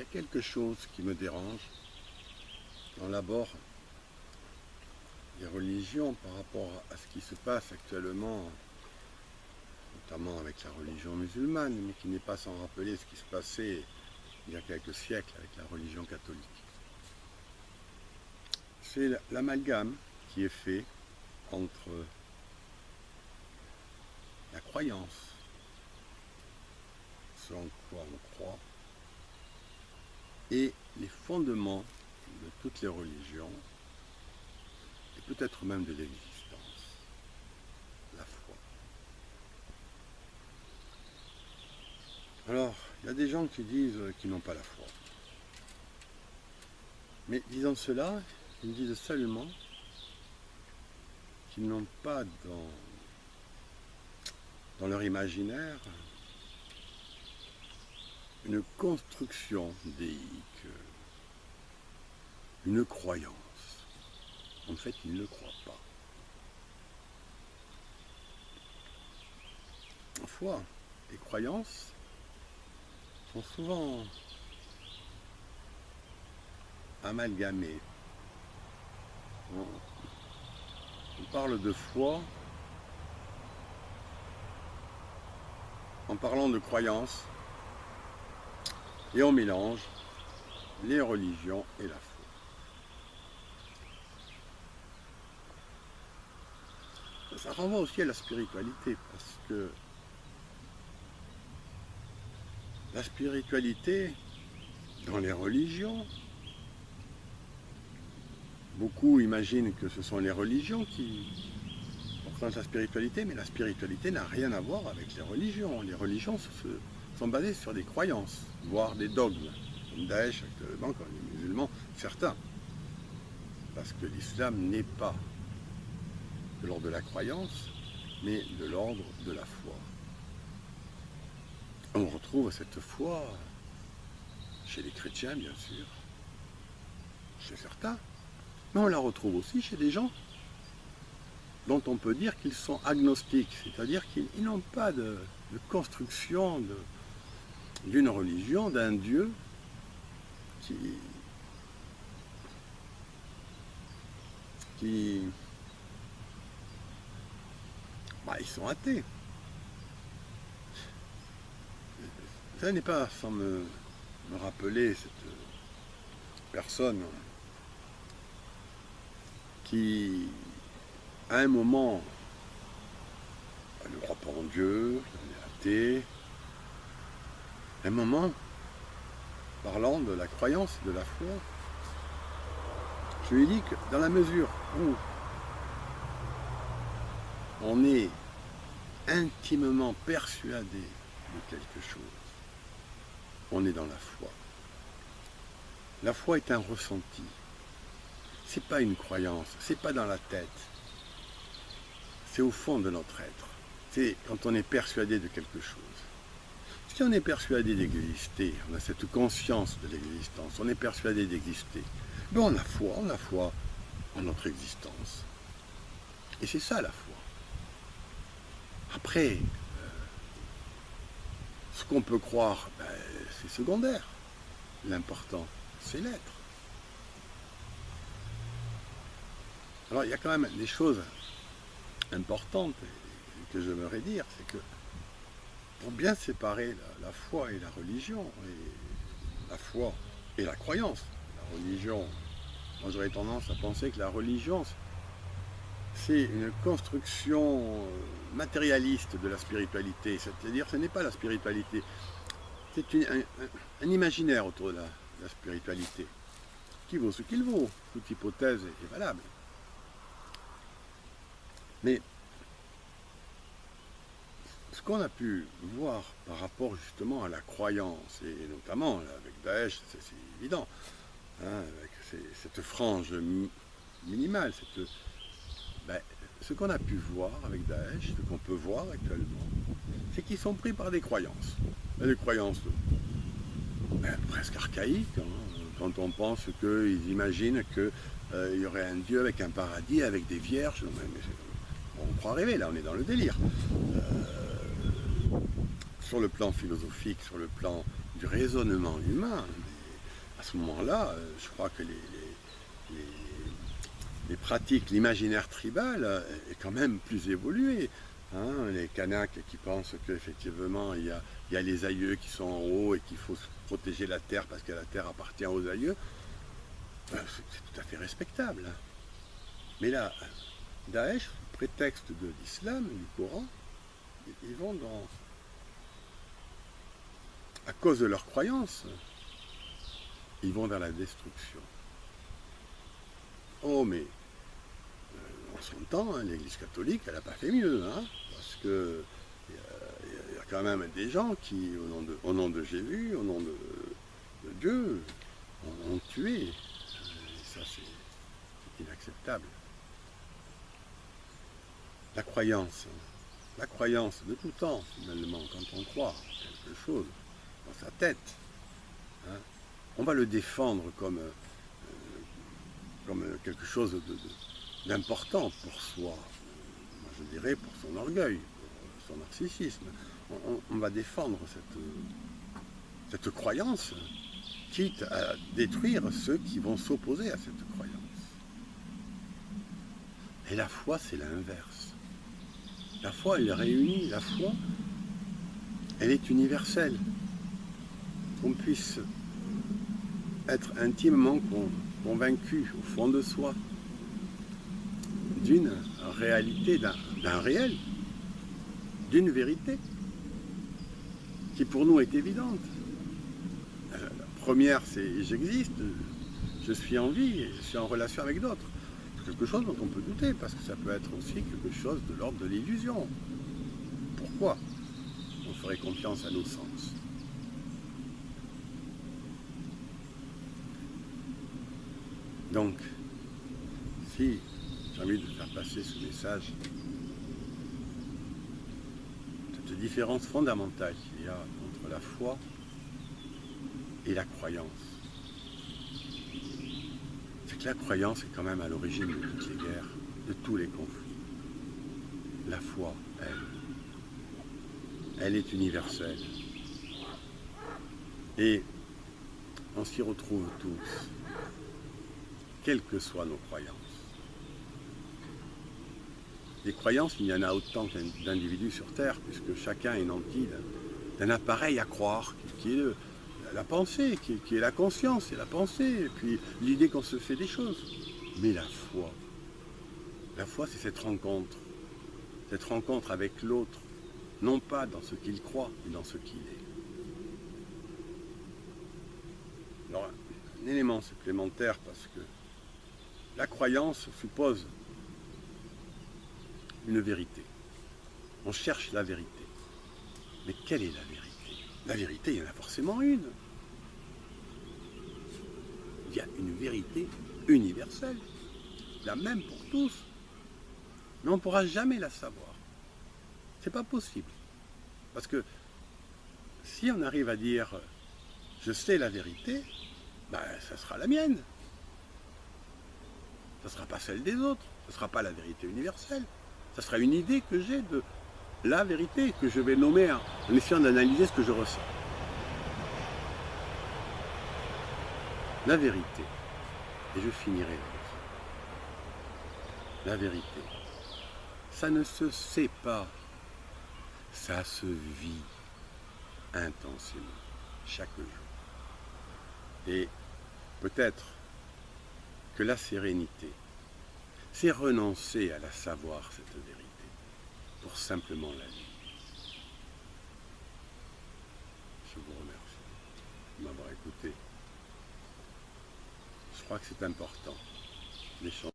y a quelque chose qui me dérange dans l'abord des religions par rapport à ce qui se passe actuellement, notamment avec la religion musulmane, mais qui n'est pas sans rappeler ce qui se passait il y a quelques siècles avec la religion catholique. C'est l'amalgame qui est fait entre la croyance, ce en quoi on croit, et les fondements de toutes les religions, et peut-être même de l'existence, la foi. Alors, il y a des gens qui disent qu'ils n'ont pas la foi. Mais disant cela, ils disent seulement qu'ils n'ont pas dans leur imaginaire une construction déique, une croyance. En fait, ils ne croient pas. La foi et croyances sont souvent amalgamées. On parle de foi en parlant de croyances et on mélange les religions et la foi. Ça renvoie aussi à la spiritualité, parce que la spiritualité, dans les religions, beaucoup imaginent que ce sont les religions qui représentent la spiritualité, mais la spiritualité n'a rien à voir avec les religions. Les religions sont basées sur des croyances, voire des dogmes, comme Daesh actuellement, comme les musulmans, certains. Parce que l'islam n'est pas de l'ordre de la croyance, mais de l'ordre de la foi. On retrouve cette foi chez les chrétiens, bien sûr, chez certains, mais on la retrouve aussi chez des gens dont on peut dire qu'ils sont agnostiques, c'est-à-dire qu'ils n'ont pas de construction d'une religion, d'un Dieu qui ils sont athées. Ça n'est pas sans me rappeler cette personne qui, à un moment, elle ne croit pas en Dieu, elle est athée. À un moment, parlant de la croyance et de la foi, je lui ai dit que dans la mesure où on est intimement persuadé de quelque chose, on est dans la foi. La foi est un ressenti. C'est pas une croyance, c'est pas dans la tête. C'est au fond de notre être. C'est quand on est persuadé de quelque chose. Si on est persuadé d'exister, on a cette conscience de l'existence, on est persuadé d'exister, mais on a foi en notre existence. Et c'est ça la foi. Après, ce qu'on peut croire, c'est secondaire. L'important, c'est l'être. Alors il y a quand même des choses importantes que j'aimerais dire, c'est que pour bien séparer la foi et la religion, et la foi et la croyance, la religion, moi j'aurais tendance à penser que la religion, c'est une construction matérialiste de la spiritualité, c'est-à-dire ce n'est pas la spiritualité, c'est un imaginaire autour de la spiritualité, qui vaut ce qu'il vaut, toute hypothèse est valable. Mais ce qu'on a pu voir par rapport justement à la croyance, et notamment avec Daesh, c'est évident, avec cette frange minimale, ce qu'on a pu voir avec Daesh, ce qu'on peut voir actuellement, c'est qu'ils sont pris par des croyances. Des croyances presque archaïques, quand on pense qu'ils imaginent qu'il y aurait un Dieu avec un paradis, avec des vierges. On croit rêver, là on est dans le délire. Sur le plan philosophique, sur le plan du raisonnement humain, à ce moment-là, je crois que les- les pratiques, l'imaginaire tribal est quand même plus évolué. Hein. Les Kanaks qui pensent qu'effectivement il y a les aïeux qui sont en haut et qu'il faut protéger la terre parce que la terre appartient aux aïeux, c'est tout à fait respectable. Mais là, Daesh, sous prétexte de l'islam, du Coran, ils vont dans... À cause de leurs croyances, ils vont vers la destruction. Oh, mais en son temps, hein, l'Église catholique, elle n'a pas fait mieux, hein, parce que il y a quand même des gens qui, au nom de Jésus, au nom de Dieu, ont tué. Et ça, c'est inacceptable. La croyance de tout temps, finalement, quand on croit quelque chose dans sa tête, hein, on va le défendre comme quelque chose d'important pour soi, moi je dirais pour son orgueil, pour son narcissisme. On va défendre cette croyance, quitte à détruire ceux qui vont s'opposer à cette croyance. Et la foi, c'est l'inverse. La foi, elle réunit, la foi, elle est universelle. Qu'on puisse être intimement convaincu au fond de soi d'une réalité, d'un réel, d'une vérité qui pour nous est évidente. La première, c'est j'existe, je suis en vie, je suis en relation avec d'autres. C'est quelque chose dont on peut douter, parce que ça peut être aussi quelque chose de l'ordre de l'illusion. Pourquoi on ferait confiance à nos sens? Donc, si j'ai envie de faire passer ce message, cette différence fondamentale qu'il y a entre la foi et la croyance, c'est que la croyance est quand même à l'origine de toutes les guerres, de tous les conflits. La foi, elle est universelle. Et on s'y retrouve tous, quelles que soient nos croyances. Les croyances, il y en a autant d'individus sur Terre, puisque chacun est nanti d'un appareil à croire, qui est la pensée, qui est la conscience et la pensée, et puis l'idée qu'on se fait des choses. Mais la foi c'est cette rencontre avec l'autre, non pas dans ce qu'il croit, mais dans ce qu'il est. Alors, un élément supplémentaire, parce que la croyance suppose une vérité. On cherche la vérité. Mais quelle est la vérité? La vérité, il y en a forcément une. Il y a une vérité universelle, la même pour tous. Mais on ne pourra jamais la savoir. C'est pas possible. Parce que si on arrive à dire je sais la vérité, ben, ça sera la mienne. Ça ne sera pas celle des autres. Ce ne sera pas la vérité universelle. Ça sera une idée que j'ai de la vérité que je vais nommer en essayant d'analyser ce que je ressens. La vérité, et je finirai là-dessus. La vérité, ça ne se sait pas, ça se vit intensément, chaque jour. Et peut-être que la sérénité, c'est renoncer à la savoir, cette vérité, pour simplement la vivre. Je vous remercie de m'avoir écouté. Je crois que c'est important, l'échange.